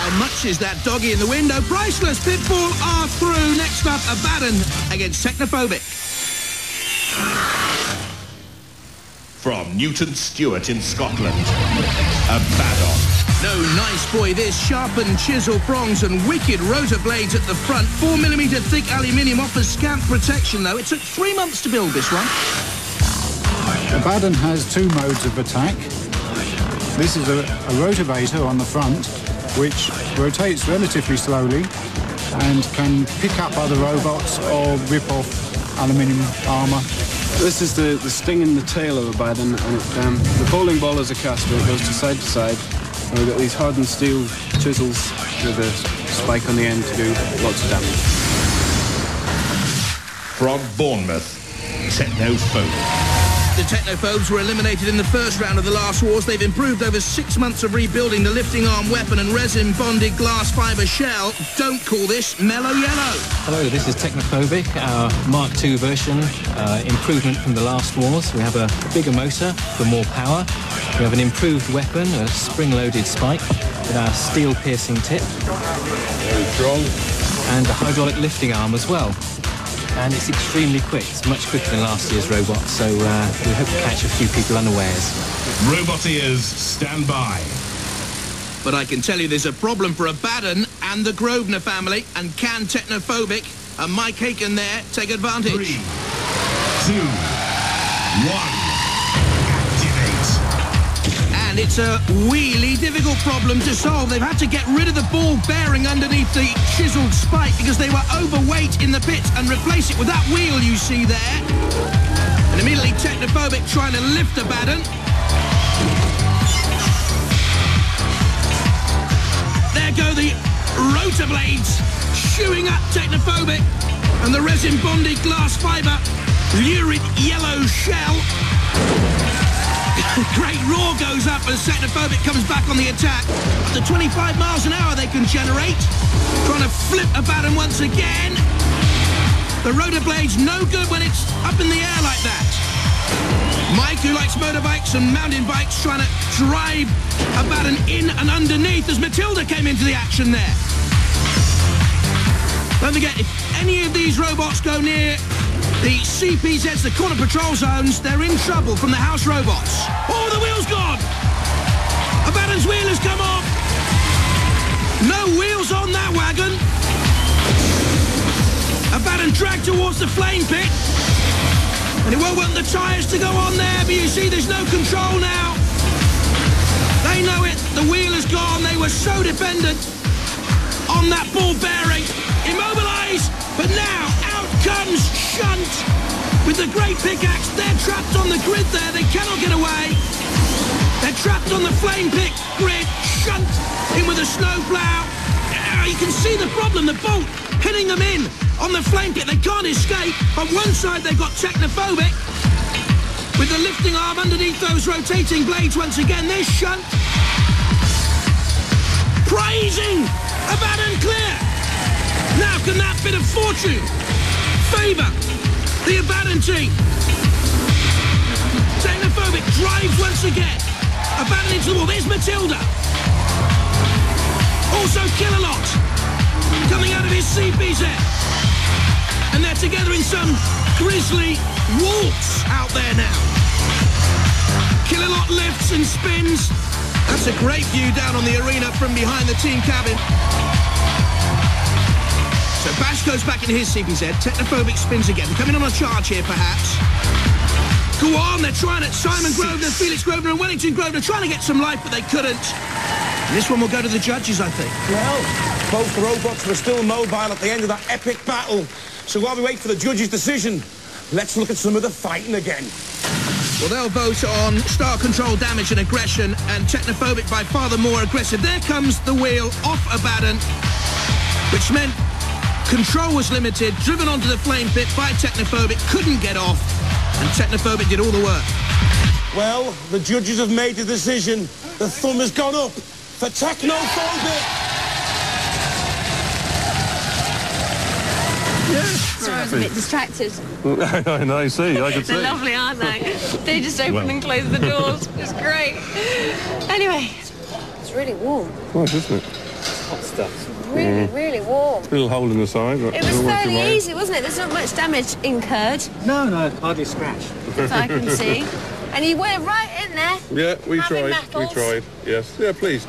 How much is that doggy in the window? Priceless. Pitbull are through. Next up, Abbandon against Technophobic. From Newton Stewart in Scotland, Abbandon. No nice boy this. Sharpened chisel prongs and wicked rotor blades at the front. 4mm thick aluminium offers scant protection, though. It took 3 months to build this one. Abbandon has two modes of attack. This is a rotavator on the front, which rotates relatively slowly and can pick up other robots or rip off aluminium armour. This is the sting in the tail of Abbandon, and the bowling ball is a caster. It goes to side, and we've got these hardened steel chisels with a spike on the end to do lots of damage. From Bournemouth, Technophobic. The Technophobes were eliminated in the first round of the last wars. They've improved over 6 months of rebuilding the lifting arm weapon and resin-bonded glass fibre shell. Don't call this mellow yellow. Hello, this is Technophobic, our Mark II version, improvement from the last wars. We have a bigger motor for more power. We have an improved weapon, a spring-loaded spike with our steel-piercing tip. Very strong. And a hydraulic lifting arm as well. And it's extremely quick. It's much quicker than last year's robot, so we hope to catch a few people unawares. Robot ears, stand by. But I can tell you there's a problem for Abbandon and the Grosvenor family, and can Technophobic and Mike Haken there take advantage? 3, 2, 1. And it's a really difficult problem to solve. They've had to get rid of the ball bearing underneath the chiseled spike because they were overweight in the pit, and replace it with that wheel you see there. And immediately Technophobic trying to lift Abbandon. There go the rotor blades shooing up Technophobic, and the resin-bonded glass fibre lurid yellow shell. Great roar goes up as Technophobic comes back on the attack. Up to 25 miles an hour they can generate. Trying to flip Abbandon once again. The rotor blade's no good when it's up in the air like that. Mike, who likes motorbikes and mountain bikes, trying to drive Abbandon in and underneath as Matilda came into the action there. Don't forget, if any of these robots go near the CPZs, the corner patrol zones, they're in trouble from the house robots. Oh, the wheel's gone! Abbandon's wheel has come off! No wheels on that wagon! Abbandon dragged towards the flame pit. And it won't want the tyres to go on there, but you see there's no control now. They know it, the wheel is gone. They were so dependent on that ball bearing. Immobilised, but now out comes Shunt with the great pickaxe. They're trapped on the grid there, they cannot get away. They're trapped on the flame pit grid. Shunt in with a snowplow. You can see the problem, the bolt pinning them in on the flame pit. They can't escape. On one side they've got Technophobic with the lifting arm underneath those rotating blades once again. There's Shunt praising Abbandon clear. Now can that bit of fortune favour the Abbandon team? Technophobic drives once again. Abbandon into the wall. There's Matilda. Also Killalot coming out of his CPZ. And they're together in some grisly waltz out there now. Killalot lifts and spins. That's a great view down on the arena from behind the team cabin. So Bash goes back into his CPZ. Technophobic spins again. Coming on a charge here, perhaps. Go on, they're trying it. Simon Grosvenor, Felix Grosvenor and Wellington Grosvenor trying to get some life, but they couldn't. And this one will go to the judges, I think. Well, both robots were still mobile at the end of that epic battle. So while we wait for the judges' decision, let's look at some of the fighting again. Well, they'll vote on star control damage and aggression, and Technophobic by far the more aggressive. There comes the wheel off Abbandon, which meant control was limited, driven onto the flame pit by Technophobic, couldn't get off, and Technophobic did all the work. Well, the judges have made the decision. The thumb has gone up for Technophobic. Sorry, I was a bit distracted. I know, I see, I could see. They're lovely, aren't they? They just open and close the doors. It's great. Anyway, it's really warm. Nice, isn't it? stuff. Really, really warm. Little hole in the side. But It was it'll work fairly away. easy, wasn't it? There's not much damage incurred, No, hardly a scratch. as I can see. And you went right in there. Yeah, we Having tried. metals. We tried. Yes. Yeah, pleased.